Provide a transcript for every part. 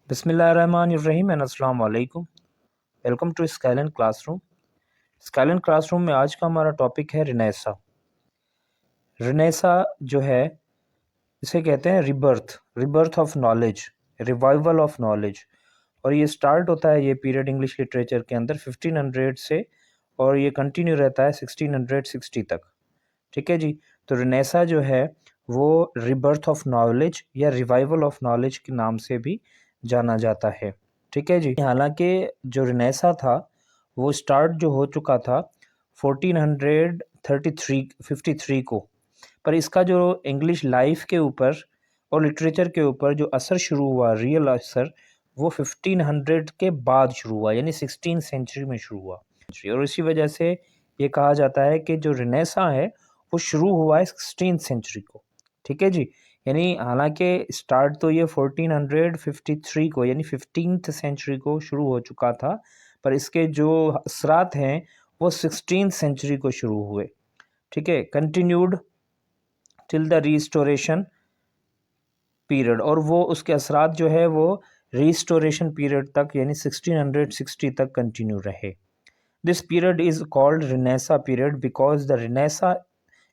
बिस्मिल्लाहिर्रहमानिर्रहीम एंड अस्सलाम वालेकुम। Welcome to Skylan classroom. Skylan classroom में आज का हमारा टॉपिक है रिनेसा। रिनेसा जो है इसे कहते हैं rebirth of knowledge, revival of knowledge. और ये स्टार्ट होता है ये पीरियड इंग्लिश लिटरेचर के अंदर 1500 से और ये कंटिन्यू रहता है 1660 तक। ठीक है जी। तो रिनेसा जो है वो रिबर्थ ऑफ नॉलेज या रिवाइवल ऑफ नॉलेज के नाम से भी जाना जाता है। ठीक है जी। हालांकि जो रिनेसा था वो स्टार्ट जो हो चुका था 1453 को, पर इसका जो इंग्लिश लाइफ के ऊपर और लिटरेचर के ऊपर जो असर शुरू हुआ, रियल असर, वो 1500 के बाद शुरू हुआ, यानी 16 सेंचुरी में शुरू हुआ। और इसी वजह से ये कहा जाता है कि जो रिनेसा है वो शुरू हुआ है 16 सेंचुरी को। ठीक है जी। यानी हालांकि स्टार्ट तो ये 1453 को यानी 15th सेंचुरी को शुरू हो चुका था, पर इसके जो असरात हैं वो 16th सेंचुरी को शुरू हुए। ठीक है, continued till the restoration period, और वो उसके असरात जो है वो रिस्टोरेशन पीरियड तक यानी 1660 तक कंटिन्यू रहे। This period is called renaissance period because the renaissance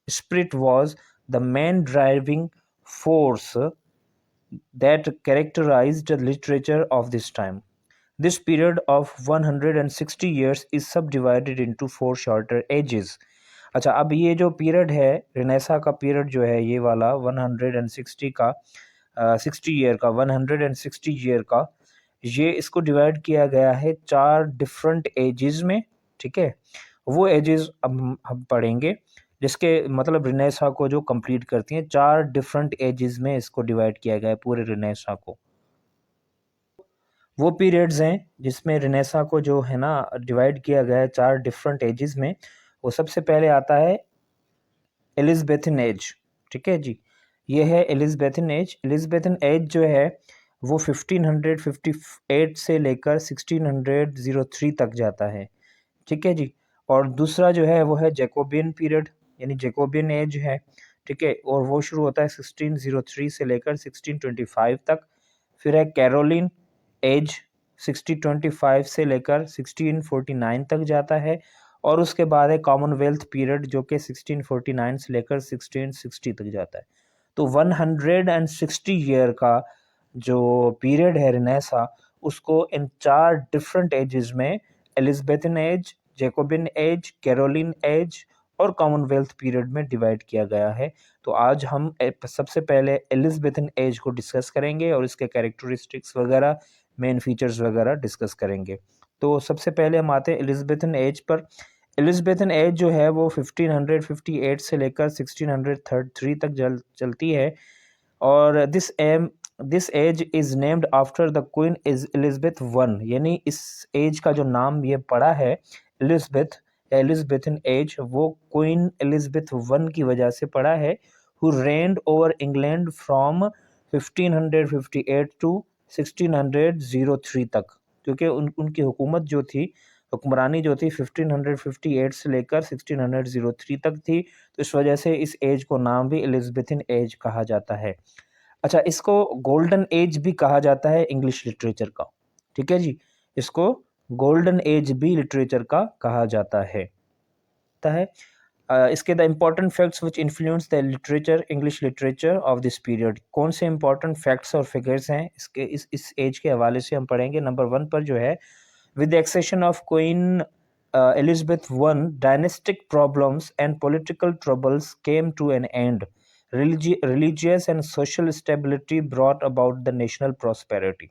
spirit was the main driving force that characterized the literature of this time. This period of 160 years is subdivided into 4 shorter ages. अच्छा, अब ये जो period है renaissance का period जो है ये वाला 160 का 60 ईयर का 160 ईयर का, ये इसको डिवाइड किया गया है 4 डिफरेंट एजेस में। ठीक है, वो एजेस अब हम पढ़ेंगे जिसके मतलब रिनेसा को जो कंप्लीट करती हैं। 4 डिफरेंट एजेस में इसको डिवाइड किया गया है पूरे रिनेसा को। वो पीरियड्स हैं जिसमें रिनेसा को जो है ना डिवाइड किया गया है 4 डिफरेंट एजेस में। वो सबसे पहले आता है एलिज़ाबेथन एज। ठीक है जी, ये है एलिज़ाबेथन एज। एलिज़ाबेथन एज जो है वो 1558 से लेकर 1603 तक जाता है। ठीक है जी। और दूसरा जो है वो है जैकोबियन पीरियड यानी जैकोबियन एज है। ठीक है, और वो शुरू होता है 1603 से लेकर 1625 तक। फिर है कैरोलिन एज 1625 से लेकर 1649 तक जाता है। और उसके बाद है कॉमनवेल्थ पीरियड जो कि 1649 से लेकर 1660 तक जाता है। तो 160 ईयर का जो पीरियड है रिनेसा, उसको इन 4 डिफरेंट एजेस में Elizabethan age, Jacobean age, Caroline age और कॉमनवेल्थ पीरियड में डिवाइड किया गया है। तो आज हम सबसे पहले एलिज़ाबेथन एज को डिस्कस करेंगे और इसके कैरेक्टरिस्टिक्स वगैरह, मेन फीचर्स वगैरह डिस्कस करेंगे। तो सबसे पहले हम आते हैं एलिज़ाबेथन एज पर। एलिज़ाबेथन एज जो है वो 1558 से लेकर 1633 तक चलती है। और this age is named after the queen Elizabeth one, यानी इस एज का जो नाम ये पड़ा है एलिज़ाबेथन एज, वो क्वीन एलिज़ाबेथ वन की वजह से पड़ा है, who reigned over England from 1558 to 1603 तक। क्योंकि उनकी हुकूमत जो थी, हुक्मरानी जो थी 1558 से लेकर 1603 तक थी, तो इस वजह से इस एज को नाम भी एलिज़ाबेथन एज कहा जाता है। अच्छा, इसको गोल्डन एज भी कहा जाता है इंग्लिश लिटरेचर का। ठीक है जी, इसको गोल्डन एज भी लिटरेचर का कहा जाता है। इसके the important facts which influence the literature, English literature of this period. कौन से इंपॉर्टेंट फैक्ट्स और फिगर्स हैं इसके इस एज के हवाले से हम पढ़ेंगे। नंबर 1 पर जो है, with the accession of queen Elizabeth I, dynastic problems and political troubles came to an end. Religious and social stability brought about the national prosperity.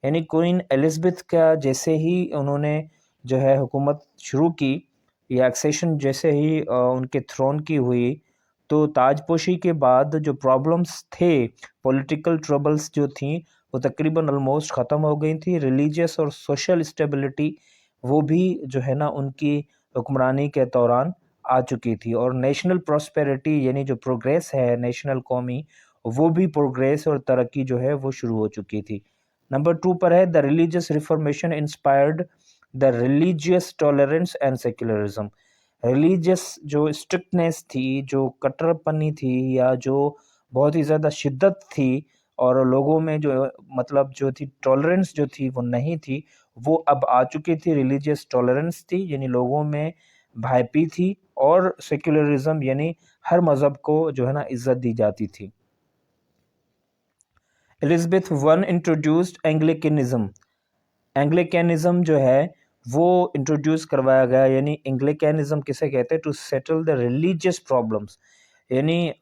यानी क्वीन एलिज़ाबेथ का जैसे ही उन्होंने जो है हुकूमत शुरू की, या एक्सेशन जैसे ही उनके थ्रोन की हुई, तो ताजपोशी के बाद जो प्रॉब्लम्स थे, पॉलिटिकल ट्रबल्स जो थी, वो तकरीबन ऑलमोस्ट ख़त्म हो गई थी। रिलीजियस और सोशल स्टेबिलिटी वो भी जो है ना उनकी हुक्मरानी के दौरान आ चुकी थी। और नेशनल प्रॉस्पेरिटी यानी जो प्रोग्रेस है नेशनल कौमी, वो भी प्रोग्रेस और तरक्की जो है वो शुरू हो चुकी थी। नंबर 2 पर है, the religious reformation inspired the religious tolerance and secularism. Religious जो स्ट्रिक्टनेस थी, जो कट्टरपनी थी, या जो बहुत ही ज़्यादा शिद्दत थी, और लोगों में जो मतलब जो थी टॉलरेंस जो थी वो नहीं थी, वो अब आ चुकी थी। रिलीजियस टॉलरेंस थी, यानी लोगों में भाईपी थी, और सेक्युलरिज्म यानी हर मज़हब को जो है ना इज्जत दी जाती थी। Elizabeth one introduced Anglicanism. Anglicanism जो है वो इंट्रोड्यूस करवाया गया, यानी एंग्लिकनिज्म किसे कहते हैं? To settle the religious problems, यानी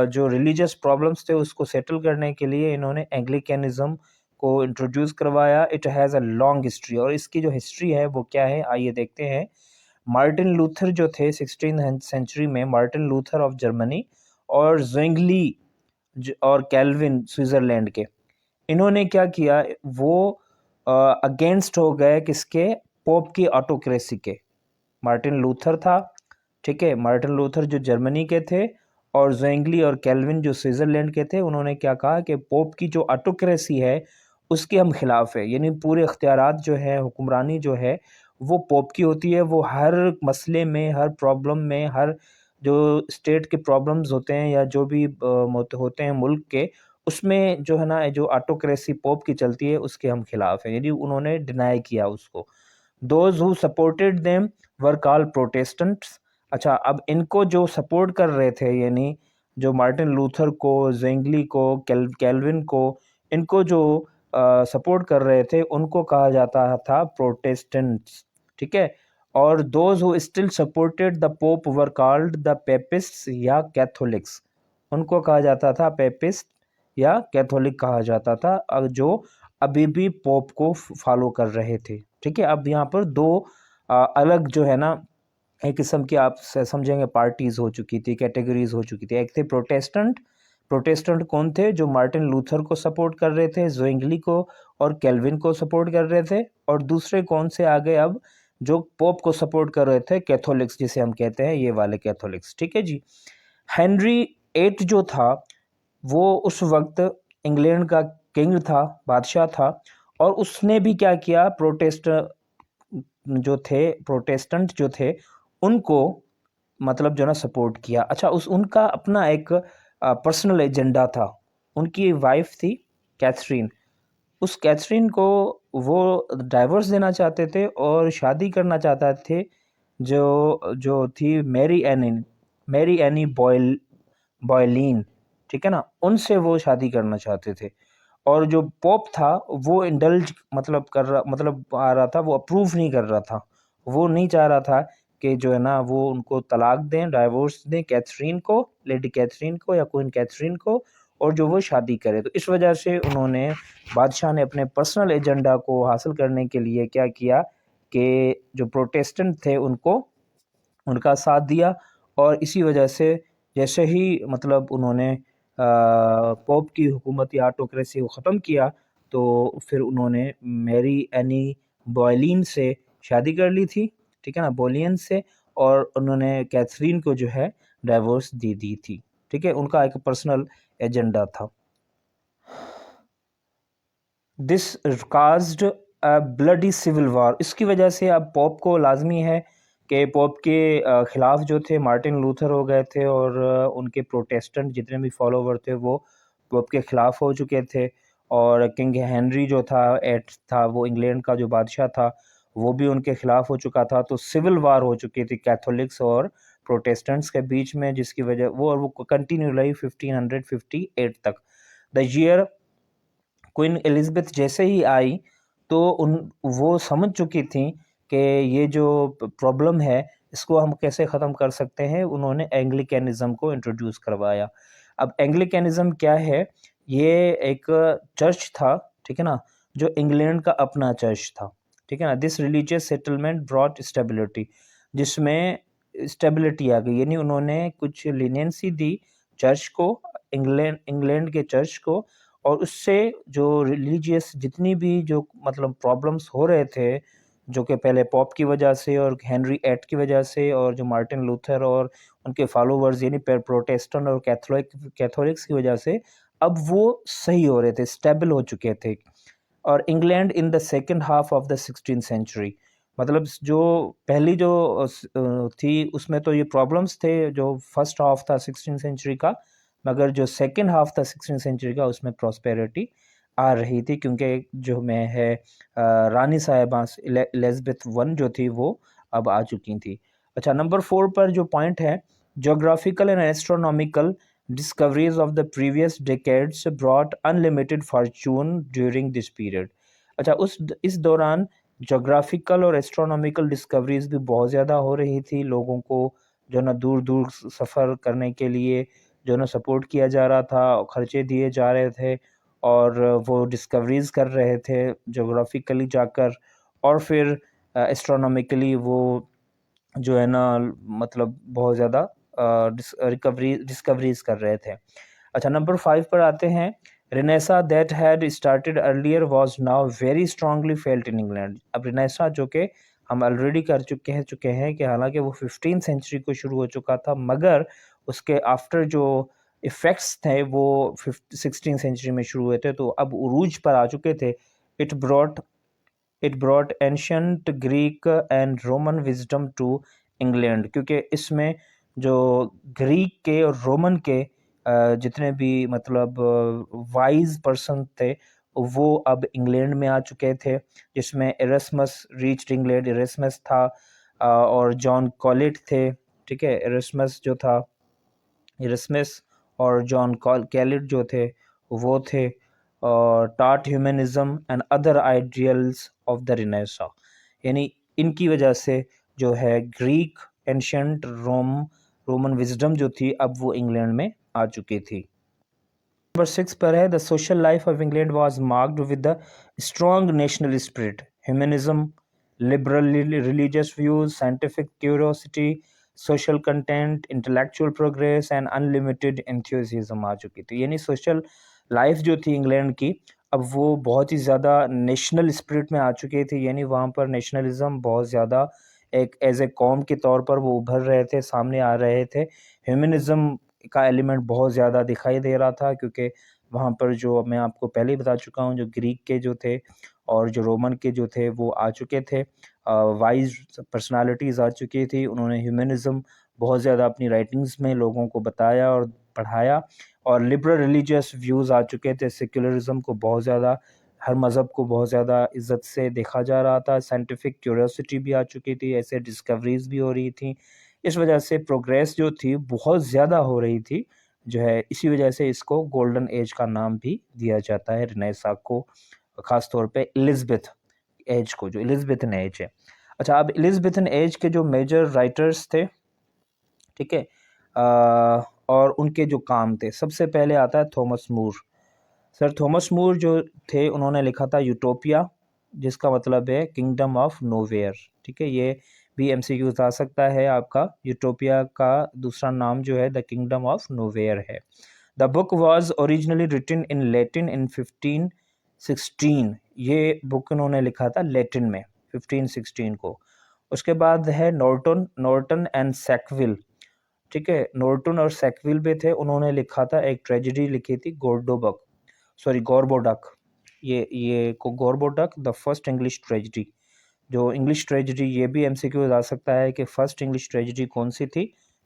जो रिलीजियस प्रॉब्लम्स थे उसको सेटल करने के लिए इन्होंने एंग्लिकनिज्म को इंट्रोड्यूस करवाया। It has a long history, और इसकी जो हिस्ट्री है वो क्या है आइए देखते हैं। मार्टिन लूथर जो थे 16th सेंचुरी में, मार्टिन लूथर ऑफ जर्मनी और ज़्विंगली और कैल्विन स्विट्ज़रलैंड के, इन्होंने क्या किया, वो अगेंस्ट हो गए किसके? पोप की ऑटोक्रेसी के। मार्टिन लूथर था, ठीक है, मार्टिन लूथर जो जर्मनी के थे, और ज़्विंगली और कैल्विन जो स्विट्ज़रलैंड के थे, उन्होंने क्या कहा कि पोप की जो ऑटोक्रेसी है उसके हम खिलाफ है, यानी पूरे इख्तियारात जो है, हुक्मरानी जो है वो पोप की होती है। वो हर मसले में, हर प्रॉब्लम में, हर जो स्टेट के प्रॉब्लम्स होते हैं या जो भी होते हैं मुल्क के, उसमें जो है ना जो ऑटोक्रेसी पोप की चलती है उसके हम खिलाफ है, यानी उन्होंने डिनाई किया उसको। Those who supported them were called Protestants. अच्छा, अब इनको जो सपोर्ट कर रहे थे, यानी जो मार्टिन लूथर को, ज़्विंगली को, कैल्विन को, इनको जो सपोर्ट कर रहे थे उनको कहा जाता था प्रोटेस्टेंट्स, ठीक है। और those who still supported the Pope were called the Papists या कैथोलिक्स, उनको कहा जाता था पेपिस्ट या कैथोलिक कहा जाता था, जो अभी भी पोप को फॉलो कर रहे थे, ठीक है। अब यहाँ पर दो अलग जो है ना एक किस्म की आप समझेंगे पार्टीज हो चुकी थी, कैटेगरीज हो चुकी थी। एक थे प्रोटेस्टेंट। प्रोटेस्टेंट कौन थे? जो मार्टिन लूथर को सपोर्ट कर रहे थे, ज़्विंगली को और कैल्विन को सपोर्ट कर रहे थे। और दूसरे कौन से आ गए अब? जो पोप को सपोर्ट कर रहे थे, कैथोलिक्स जिसे हम कहते हैं, ये वाले कैथोलिक्स, ठीक है जी। हेनरी एट जो था वो उस वक्त इंग्लैंड का किंग था, बादशाह था, और उसने भी क्या किया, प्रोटेस्टेंट जो थे उनको मतलब जो ना सपोर्ट किया। अच्छा, उनका अपना एक पर्सनल एजेंडा था। उनकी वाइफ थी कैथरीन, उस कैथरीन को वो डाइवोर्स देना चाहते थे और शादी करना चाहते थे जो जो थी मैरी एनी बॉयलीन, ठीक है ना, उनसे वो शादी करना चाहते थे। और जो पोप था वो इंडल्ज मतलब कर रहा मतलब आ रहा था, वो अप्रूव नहीं कर रहा था, वो नहीं चाह रहा था कि जो है ना वो उनको तलाक दें, डाइवोर्स दें कैथरीन को, लेडी कैथरीन को या क्वीन कैथरीन को, और जो वो शादी करे। तो इस वजह से उन्होंने, बादशाह ने अपने पर्सनल एजेंडा को हासिल करने के लिए क्या किया कि जो प्रोटेस्टेंट थे उनको उनका साथ दिया। और इसी वजह से जैसे ही मतलब उन्होंने पोप की हुकूमत या ऑटोक्रेसी को ख़त्म किया, तो फिर उन्होंने मैरी एनी बॉयलीन से शादी कर ली थी, ठीक है ना, बोलियन से, और उन्होंने कैथरीन को जो है डाइवोर्स दे दी थी, ठीक है। उनका एक पर्सनल एजेंडा था। This caused a bloody civil war. इसकी वजह से अब पोप को लाजमी है कि पोप के ख़िलाफ़ जो थे मार्टिन लूथर हो गए थे, और उनके प्रोटेस्टेंट जितने भी फॉलोवर थे वो पोप के ख़िलाफ़ हो चुके थे। और किंग हेनरी जो था एट था, वो इंग्लैंड का जो बादशाह था, वो भी उनके ख़िलाफ़ हो चुका था। तो सिविल वार हो चुकी थी कैथोलिक्स और प्रोटेस्टेंट्स के बीच में, जिसकी वजह वो कंटिन्यू रही 1558 तक। द ईयर क्वीन एलिज़ाबेथ जैसे ही आई तो वो समझ चुकी थी कि ये जो प्रॉब्लम है इसको हम कैसे ख़त्म कर सकते हैं। उन्होंने एंग्लिकनिज़्म को इंट्रोड्यूस करवाया। अब एंग्लिकनिज़्म क्या है? ये एक चर्च था, ठीक है ना, जो इंग्लैंड का अपना चर्च था, ठीक है ना। This religious settlement brought stability, जिसमें स्टेबिलिटी आ गई, यानी उन्होंने कुछ लीनियंसी दी चर्च को, इंग्लैंड के चर्च को। और उससे जो रिलीजियस जितनी भी जो मतलब प्रॉब्लम्स हो रहे थे, जो कि पहले पॉप की वजह से और हेनरी एट की वजह से और जो मार्टिन लूथर और उनके फॉलोवर्स यानी प्रोटेस्टेंट और कैथोलिक्स की वजह से, अब वो सही हो रहे थे, स्टेबल हो चुके थे। और England in the second half of the 16th century, मतलब जो पहली जो थी उसमें तो ये प्रॉब्लम्स थे, जो फर्स्ट हाफ था 16th सेंचुरी का, मगर जो सेकेंड हाफ था 16th सेंचुरी का उसमें प्रॉस्पेरिटी आ रही थी, क्योंकि जो में है रानी साहिबा एलिज़ाबेथ वन जो थी वो अब आ चुकी थी। अच्छा, नंबर 4 पर जो पॉइंट है, geographical and astronomical discoveries of the previous decades brought unlimited fortune during this period। अच्छा, इस दौरान जोग्राफिकल और एस्ट्रोनॉमिकल डिस्कवरीज भी बहुत ज़्यादा हो रही थी। लोगों को जो ना दूर दूर सफ़र करने के लिए जो ना सपोर्ट किया जा रहा था, खर्चे दिए जा रहे थे और वो डिस्कवरीज कर रहे थे जोग्राफिकली जाकर, और फिर एस्ट्रोनॉमिकली वो जो है ना मतलब बहुत ज़्यादा डिस्कवरीज कर रहे थे। अच्छा, नंबर 5 पर आते हैं। Renaissance that had started earlier was now very strongly felt in England. अब रिनेसा जो कि हम ऑलरेडी कर चुके हैं कि हालांकि वो 15th सेंचुरी को शुरू हो चुका था, मगर उसके आफ्टर जो इफ़ेक्ट्स थे वो 16th सेंचुरी में शुरू हुए थे, तो अब उरूज पर आ चुके थे। It brought ancient Greek and Roman wisdom to England, क्योंकि इसमें जो ग्रीक के और रोमन के जितने भी मतलब वाइज पर्सन थे वो अब इंग्लैंड में आ चुके थे, जिसमें एरस्मस रीच्ड इंग्लैंड। एरस्मस था और जॉन कॉलेट थे, ठीक है। एरस्मस और जॉन कैलेट जो थे वो थे, टाट humanism and other ideals of the renaissance. यानी इनकी वजह से जो है ग्रीक एंशंट रोमन विजडम जो थी अब वो इंग्लैंड में आ चुकी थी। नंबर 6 पर है, the social life of England was marked with the strong national spirit, humanism, liberal religious views, scientific curiosity, social content, intellectual progress and unlimited enthusiasm आ चुकी थी। यानी सोशल लाइफ जो थी इंग्लैंड की अब वो बहुत ही ज़्यादा नेशनल स्पिरिट में आ चुकी थी। यानी वहाँ पर नेशनलिज्म बहुत ज़्यादा एक एज ए कौम के तौर पर वो उभर रहे थे, सामने आ रहे थे। ह्यूमनिज्म का एलिमेंट बहुत ज़्यादा दिखाई दे रहा था, क्योंकि वहाँ पर जो मैं आपको पहले ही बता चुका हूँ, जो ग्रीक के जो थे और जो रोमन के जो थे वो आ चुके थे, वाइज पर्सनालिटीज़ आ चुकी थी। उन्होंने ह्यूमनिज्म बहुत ज़्यादा अपनी राइटिंग्स में लोगों को बताया और पढ़ाया, और लिबरल रिलीजियस व्यूज़ आ चुके थे। सेक्युलरिज्म को बहुत ज़्यादा, हर मज़हब को बहुत ज़्यादा इज़्ज़त से देखा जा रहा था। साइंटिफिक क्यूरियोसिटी भी आ चुकी थी, ऐसे डिस्कवरीज भी हो रही थी। इस वजह से प्रोग्रेस जो थी बहुत ज़्यादा हो रही थी जो है। इसी वजह से इसको गोल्डन एज का नाम भी दिया जाता है, रिनेसा को, ख़ास तौर पे एलिज़ाबेथ एज को, जो एलिज़ाबेथन एज है। अच्छा, अब एलिज़ाबेथन एज के जो मेजर राइटर्स थे, ठीक है, और उनके जो काम थे, सबसे पहले आता है थॉमस मूर। सर थॉमस मूर जो थे उन्होंने लिखा था यूटोपिया, जिसका मतलब है किंगडम ऑफ नोवेयर, ठीक है। ये भी एमसीक्यूज आ सकता है आपका। यूटोपिया का दूसरा नाम जो है द किंगडम ऑफ नोवेयर है। The book was originally written in Latin in 1516। ये बुक उन्होंने लिखा था लैटिन में 1516 को। उसके बाद है नॉर्टन एंड सैकविल, ठीक है। नॉर्टन और सैकविल भी थे, उन्होंने लिखा था, एक ट्रेजेडी लिखी थी गोरबोडक। ये को गोरबोडक द फर्स्ट इंग्लिश ट्रेजेडी। जो इंग्लिश ट्रेजेडी, ये भी एमसीक्यू आ सकता है कि फर्स्ट इंग्लिश ट्रेजेडी कौन सी थी,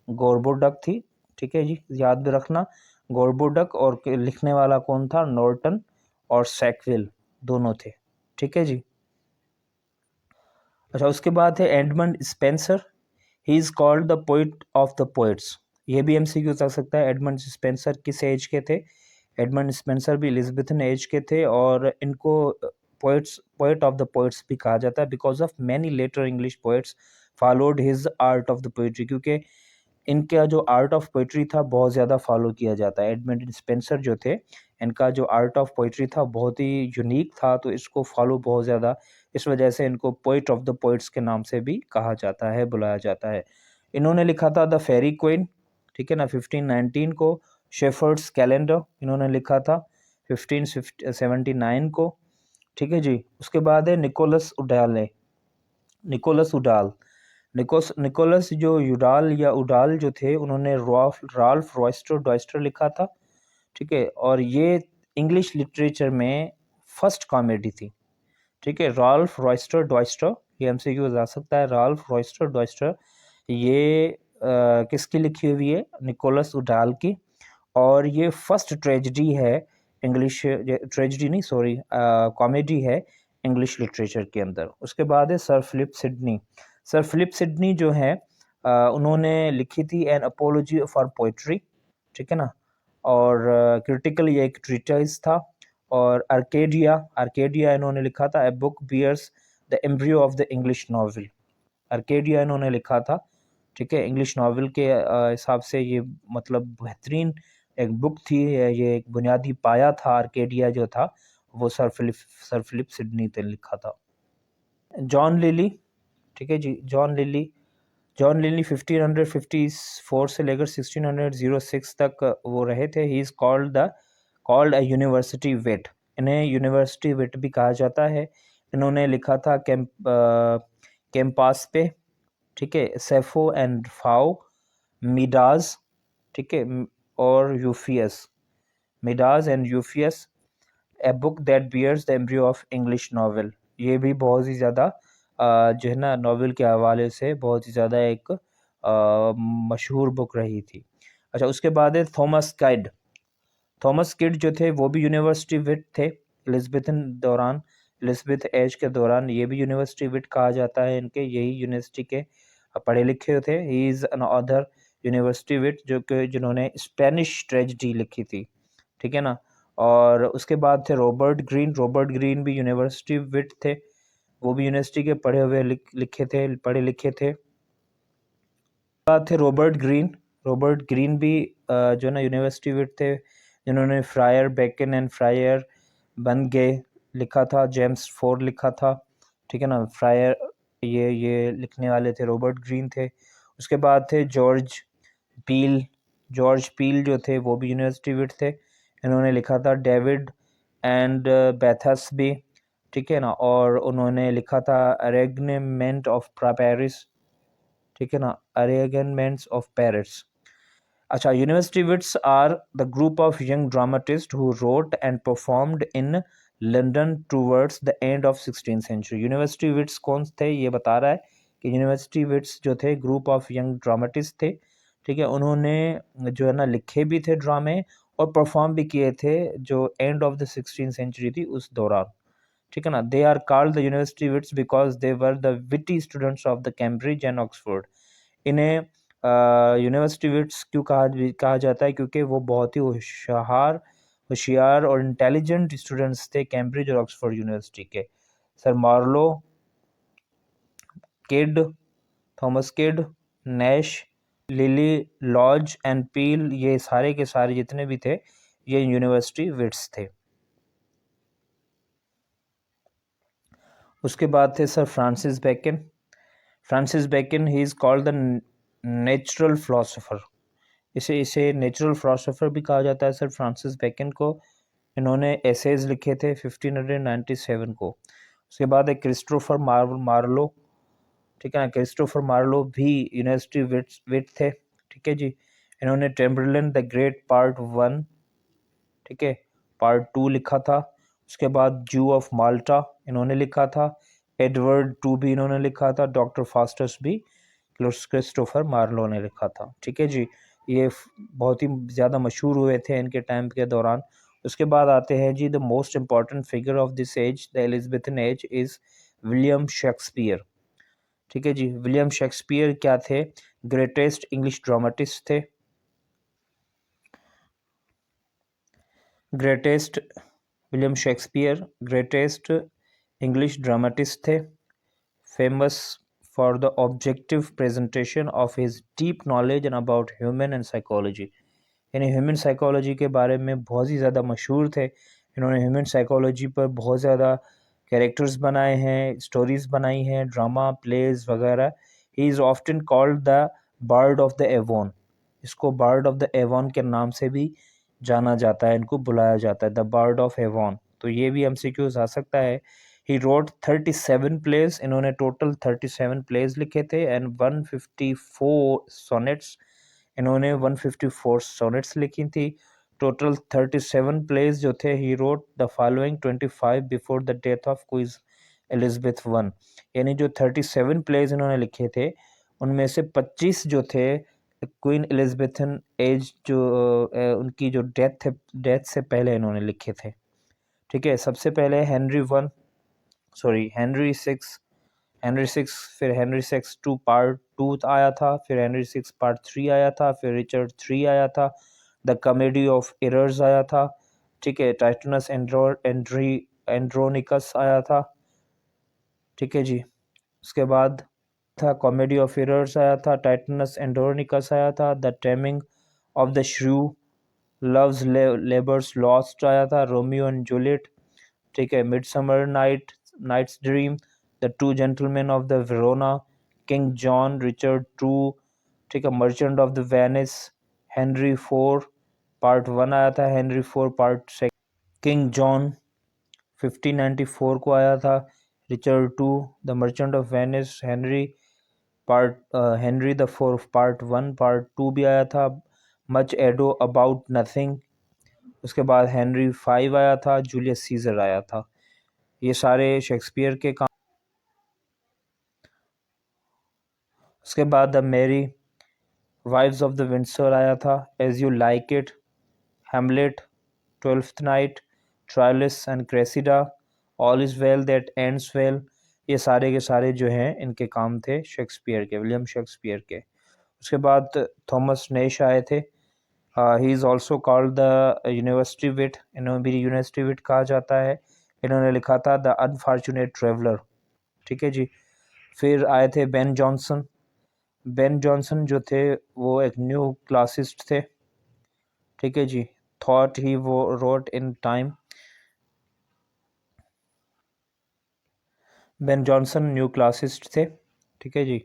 गोरबोडक थी, ठीक है जी, याद भी रखना गोरबोडक। और लिखने वाला कौन था, नॉर्टन और सैकविल दोनों थे, ठीक है जी। अच्छा, उसके बाद है Edmund Spenser, he is called the poet of the poets. ये भी एमसीक्यू आ सकता है। एडमंड स्पेंसर किस एज के थे, एडमंड स्पेंसर भी एलिज़ाबेथन एज के थे, और इनको पोइट ऑफ द पोइट्स भी कहा जाता है, because of many later English poets followed his art of the poetry, क्योंकि इनका जो आर्ट ऑफ पोइट्री था बहुत ज़्यादा फॉलो किया जाता है। एडमंड स्पेंसर जो थे, इनका जो आर्ट ऑफ पोइट्री था बहुत ही यूनिक था, तो इसको फॉलो बहुत ज़्यादा, इस वजह से इनको पोइट ऑफ द पोइट्स के नाम से भी कहा जाता है, बुलाया जाता है। इन्होंने लिखा था द फेरी क्वीन, ठीक है ना, 1519 को। शेफर्ड्स कैलेंडर इन्होंने लिखा था 1579 को, ठीक है जी। उसके बाद है निकोलस जो यूडाल या उडाल जो थे, उन्होंने राल्फ रॉयस्टर लिखा था, ठीक है। और ये इंग्लिश लिटरेचर में फर्स्ट कॉमेडी थी, ठीक है। राल्फ रॉयस्टर ये एमसीक्यू आ सकता है। राल्फ रॉयस्टर ये किसकी लिखी हुई है, निकोलस उडाल की। और ये फर्स्ट ट्रेजिडी है इंग्लिश, ट्रेजिडी नहीं सॉरी, कॉमेडी है इंग्लिश लिटरेचर के अंदर। उसके बाद है sir Philip Sidney. Sir Philip Sidney जो है उन्होंने लिखी थी एन अपोलॉजी फॉर पोइट्री, ठीक है ना, और क्रिटिकल ये एक ट्रीटाइज था। और आर्केडिया, आर्केडिया इन्होंने लिखा था, a book bears the embryo of the English novel. Arcadia इन्होंने लिखा था, ठीक है, इंग्लिश नॉवल के हिसाब से ये मतलब बेहतरीन एक बुक थी। ये एक बुनियादी पाया था आर्केडिया जो था, वो सर फिलिप सिडनी ने लिखा था। जॉन लिली, ठीक है जी, जॉन लिली 1554 से लेकर 1606 तक वो रहे थे। He is called a university wit. इन्हें यूनिवर्सिटी विट भी कहा जाता है। इन्होंने लिखा था कैंपास पे, ठीक है, सेफो एंड फाओ, मिडाज, ठीक है, और Midas and Euphues, a book that bears the embryo of English novel. ये भी बहुत ही ज़्यादा जो है ना नॉवल के हवाले से बहुत ही ज़्यादा एक मशहूर बुक रही थी। अच्छा, उसके बाद है थॉमस किड। थॉमस किड जो थे वो भी यूनिवर्सिटी विट थे एलिज़ाबेथ एज के दौरान। ये भी यूनिवर्सिटी विट कहा जाता है इनके, यही यूनिवर्सिटी के पढ़े लिखे थे। He is an author university wit, जो कि जिन्होंने स्पेनिश ट्रेजिडी लिखी थी, ठीक है ना। और उसके बाद थे रॉबर्ट ग्रीन भी यूनिवर्सिटी विट थे, वो भी यूनिवर्सिटी के पढ़े लिखे थे। बाद थे रॉबर्ट ग्रीन भी जो ना यूनिवर्सिटी विट थे, जिन्होंने फ्रायर बेकन एंड फ्रायर बन गए लिखा था, जेम्स फोर लिखा था, ठीक है ना। फ्रायर ये लिखने वाले थे, रॉबर्ट ग्रीन थे। उसके बाद थे जॉर्ज पील जो थे वो भी यूनिवर्सिटी विट थे। इन्होंने लिखा था डेविड एंड बैथस भी, ठीक है ना। और उन्होंने लिखा था अरेगमेंट ऑफ पेरिस, ठीक है ना, अरेगमेंट्स ऑफ पेरिस। अच्छा, university wits are the group of young dramatists who wrote and performed in London towards the end of 16th century. University wits कौन थे, ये बता रहा है कि यूनिवर्सिटी विट्स जो थे ग्रुप ऑफ यंग ड्रामाटिस्ट थे, ठीक है। उन्होंने जो है ना लिखे भी थे ड्रामे और परफॉर्म भी किए थे जो end of the 16th century थी उस दौरान, ठीक है ना। They are called the university wits because they were the witty students of the Cambridge and Oxford. इन्हें यूनिवर्सिटी विट्स क्यों कहा जाता है, क्योंकि वो बहुत ही होशियार और इंटेलिजेंट स्टूडेंट्स थे कैम्ब्रिज और ऑक्सफोर्ड यूनिवर्सिटी के। Sir Marlowe, Kyd, Thomas Kyd, Nashe, Lyly, Lodge and Peele, ये सारे के सारे जितने भी थे ये यूनिवर्सिटी विट्स थे। उसके बाद थे sir Francis Bacon. He is called the natural philosopher. इसे नेचुरल फिलोसोफर भी कहा जाता है सर फ्रांसिस बेकन को। इन्होंने एसेज लिखे थे 1597 को। उसके बाद एक क्रिस्टोफर मार्लो, ठीक है ना। क्रिस्टोफर मार्लो भी यूनिवर्सिटी विट थे, ठीक है जी। इन्होंने टेम्बरलिन द ग्रेट पार्ट 1, ठीक है, पार्ट 2 लिखा था। उसके बाद जू ऑफ माल्टा इन्होंने लिखा था। एडवर्ड 2 भी इन्होंने लिखा था। डॉक्टर फास्टस भी क्रिस्टोफर मार्लो ने लिखा था, ठीक है जी। ये बहुत ही ज़्यादा मशहूर हुए थे इनके टाइम के दौरान। उसके बाद आते हैं जी the most important figure of this age, the Elizabethan age, is William Shakespeare, ठीक है जी। विलियम शेक्सपियर क्या थे, ग्रेटेस्ट इंग्लिश ड्रामाटिस्ट थे, William Shakespeare greatest English dramatist थे, famous for the objective presentation of his deep knowledge and about human and psychology. यानी human psychology के बारे में बहुत ही ज़्यादा मशहूर थे। इन्होंने ह्यूमन साइकोलॉजी पर बहुत ज़्यादा कैरेक्टर्स बनाए हैं, स्टोरीज़ बनाई हैं, ड्रामा प्लेज वगैरह। He is often called the bird of the Avon. इसको बर्ड ऑफ द एवोन के नाम से भी जाना जाता है, इनको बुलाया जाता है द बर्ड ऑफ एवोन। तो ये भी MCQs आ सकता है। He wrote 37 plays. इन्होंने टोटल 37 प्लेज लिखे थे एंड 154 सोनेट्स। इन्होंने 154 सोनेट्स लिखी थी। टोटल 37 प्लेज जो थे। He wrote the following 25 before the death of queen Elizabeth 1। यानी जो 37 प्लेज इन्होंने लिखे थे उनमें से 25 जो थे क्वीन एलिज़ाबेथन एज जो उनकी जो डेथ से पहले इन्होंने लिखे थे। ठीक है, सबसे पहले हेनरी सिक्स, फिर हेनरी सिक्स टू पार्ट 2 आया था, फिर हेनरी सिक्स पार्ट 3 आया था, फिर रिचर्ड 3 आया था, द कॉमेडी ऑफ एरर्स आया था। ठीक है, टाइटनस एंड्रोनिकस आया था। ठीक है जी, उसके बाद था कॉमेडी ऑफ एरर्स आया था, टाइटनस एंड्रोनिकस आया था, the taming of the shrew, love's labour's lost आया था, रोमियो एंड जूलियट। ठीक है, midsummer night's dream, the two gentleman of the Verona, king John, Richard two. ठीक है, merchant of the Venice, Henry 4 part 1 आया था, हेनरी 4 पार्ट 2, किंग जॉन 1594 को आया था, Richard two, the merchant of Venice, Henry the fourth part 1 part 2 भी आया था, मच एडो अबाउट नथिंग। उसके बाद हेनरी 5 आया था, जूलियस सीजर आया था। ये सारे शेक्सपियर के काम। उसके बाद द मेरी वाइव्स ऑफ द विंडसर आया था, as you like it, Hamlet, twelfth night, Troilus and Cressida, all is well that ends well. ये सारे के सारे जो हैं इनके काम थे शेक्सपियर के, विलियम शेक्सपियर के। उसके बाद थॉमस नेश आए थे, he is also called the university wit, इन्होंने भी यूनिवर्सिटी विट कहा जाता है। इन्होंने लिखा था द अनफॉर्चुनेट ट्रेवलर। ठीक है जी, फिर आए थे बेन जॉनसन। बेन जॉनसन जो थे वो एक न्यू क्लासिस्ट थे। ठीक है जी, थॉट ही वो wrote in time. Ben Jonson new classist थे। ठीक है जी,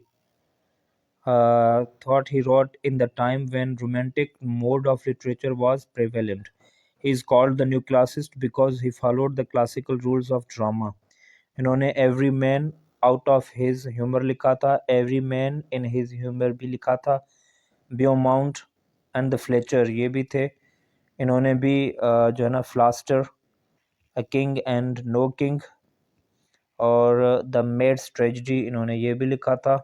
thought he wrote in the time when romantic mode of literature was prevalent. He is called the new classicist because he followed the classical rules of drama. इन्होंने every man out of his humour लिखा था, every man in his humour भी लिखा था, ब्योमाउंट and the Fletcher ये भी थे। इन्होंने भी जो है ना Philaster, a king and no king और द मेड्स ट्रेजिडी इन्होंने ये भी लिखा था।